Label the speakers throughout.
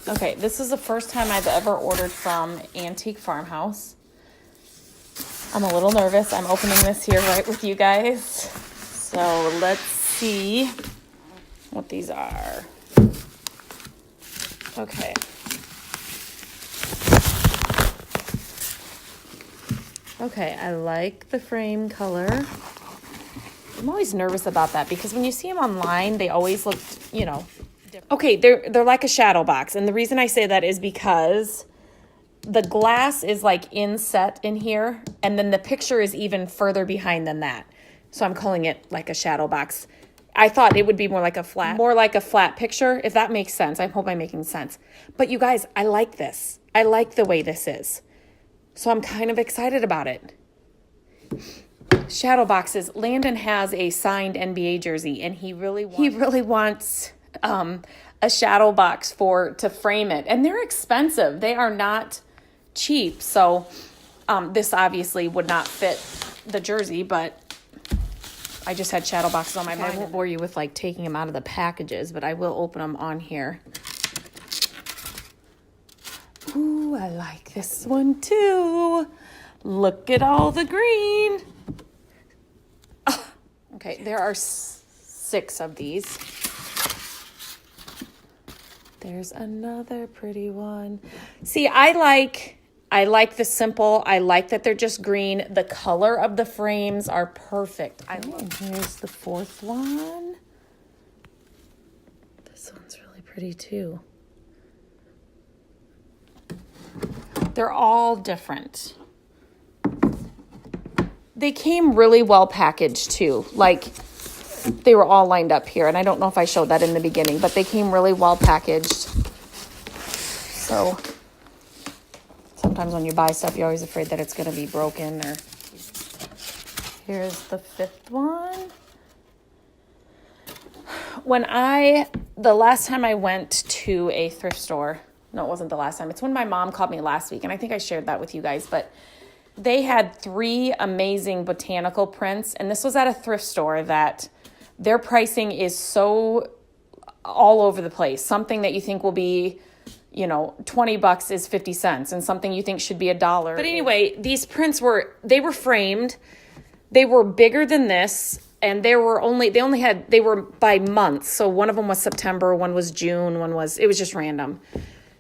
Speaker 1: Okay, this is the first time I've ever ordered from Antique Farmhouse. I'm a little nervous. I'm opening this here right with you guys. So let's see what these are. Okay. Okay, I like the frame color. I'm always nervous about that because when you see them online, they always look, you know, different. Okay, they're like a shadow box. And the reason I say that is because the glass is like inset in here, and then the picture is even further behind than that. So I'm calling it like a shadow box. I thought it would be more like a flat picture, if that makes sense. I hope I'm making sense. But you guys, I like this. I like the way this is. So I'm kind of excited about it. Shadow boxes. Landon has a signed NBA jersey, and he really wants a shadow box to frame it. And they're expensive. They are not cheap. So this obviously would not fit the jersey, but I just had shadow boxes on my mind. I won't bore you with like taking them out of the packages, but I will open them on here. Ooh, I like this one too. Look at all the green. Oh, okay, there are 6 of these. There's another pretty one. See, I like the simple. I like that they're just green. The color of the frames are perfect. Here's the 4th one. This one's really pretty too. They're all different. They came really well packaged too. Like they were all lined up here. And I don't know if I showed that in the beginning, but they came really well packaged. So sometimes when you buy stuff, you're always afraid that it's going to be broken. Or here's the 5th one. The last time I went to a thrift store, no, it wasn't the last time. It's when my mom called me last week, and I think I shared that with you guys, but they had 3 amazing botanical prints, and this was at a thrift store that their pricing is so all over the place. Something that you think will be, you know, $20 is 50 cents, and something you think should be $1. But anyway, these prints were framed. They were bigger than this, and they were by months. So one of them was September, one was June, it was just random.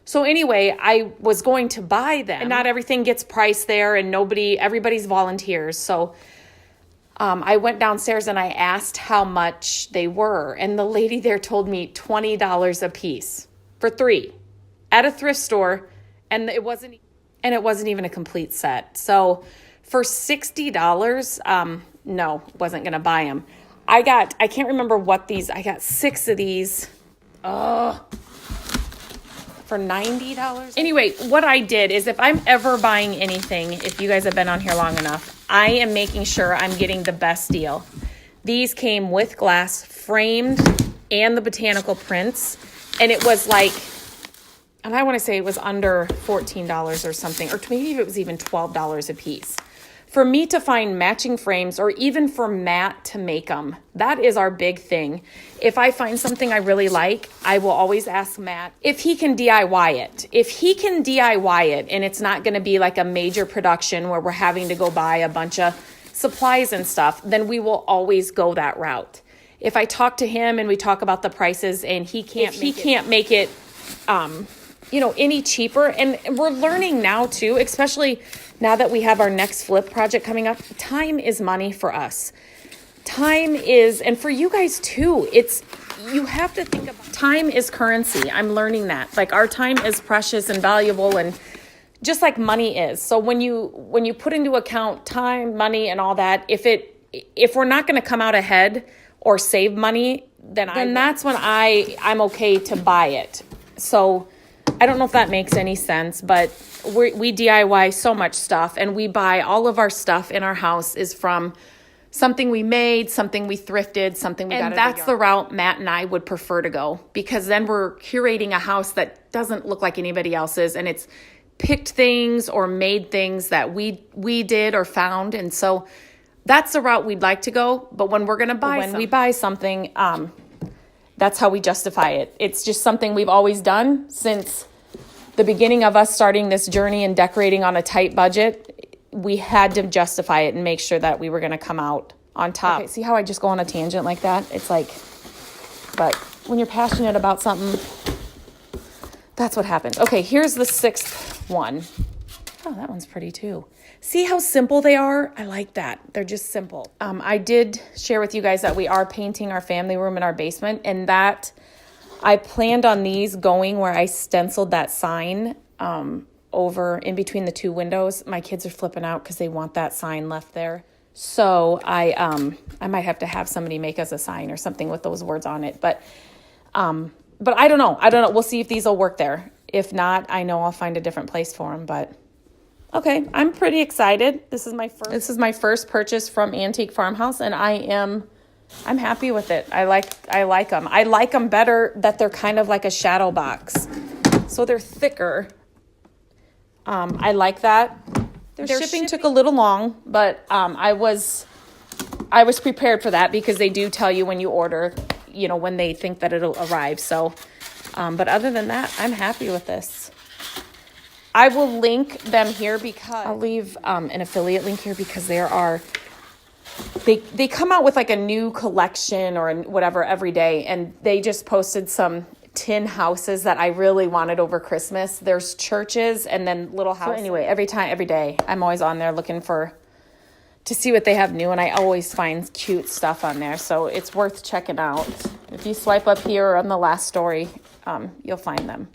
Speaker 1: So anyway, I was going to buy them, and not everything gets priced there, and everybody's volunteers. So I went downstairs and I asked how much they were, and the lady there told me $20 a piece for 3 at a thrift store, and it wasn't even a complete set. So for $60, no, wasn't going to buy them. I can't remember I got 6 of these. For $90. Anyway, what I did is if I'm ever buying anything, if you guys have been on here long enough, I am making sure I'm getting the best deal. These came with glass, framed, and the botanical prints. And it was like, and I want to say it was under $14 or something, or maybe it was even $12 a piece. For me to find matching frames, or even for Matt to make them, that is our big thing. If I find something I really like, I will always ask Matt if he can DIY it. If he can DIY it, and it's not going to be like a major production where we're having to go buy a bunch of supplies and stuff, then we will always go that route. If I talk to him and we talk about the prices and he can't make it any cheaper, and we're learning now too, especially now that we have our next flip project coming up, time is money for us. Time is, and for you guys too, you have to think about time is currency. I'm learning that. Like our time is precious and valuable, and just like money is. So when you put into account time, money, and all that, if we're not going to come out ahead or save money, then that's when I'm okay to buy it. So I don't know if that makes any sense, but we DIY so much stuff, and we buy all of our stuff in our house is from something we made, something we thrifted, something we got. And that's the route Matt and I would prefer to go, because then we're curating a house that doesn't look like anybody else's, and it's picked things or made things that we did or found. And so that's the route we'd like to go. But when we're going to buy something, that's how we justify it. It's just something we've always done since the beginning of us starting this journey and decorating on a tight budget, we had to justify it and make sure that we were going to come out on top. Okay, see how I just go on a tangent like that? It's like, but when you're passionate about something, that's what happens. Okay, here's the 6th one. Oh, that one's pretty too. See how simple they are? I like that. They're just simple. I did share with you guys that we are painting our family room in our basement, and that I planned on these going where I stenciled that sign over in between the 2 windows. My kids are flipping out because they want that sign left there. So I might have to have somebody make us a sign or something with those words on it. But I don't know. We'll see if these will work there. If not, I know I'll find a different place for them. But okay, I'm pretty excited. This is my first purchase from Antique Farmhouse, and I'm happy with it. I like them. I like them better that they're kind of like a shadow box, so they're thicker. I like that. Their shipping took a little long, but I was prepared for that because they do tell you when you order, when they think that it'll arrive. So, but other than that, I'm happy with this. I will link them here because I'll leave an affiliate link here because they come out with like a new collection or whatever every day, and they just posted some tin houses that I really wanted over Christmas. There's churches and then little houses. So anyway, every day, I'm always on there looking to see what they have new, and I always find cute stuff on there. So it's worth checking out. If you swipe up here or on the last story, you'll find them.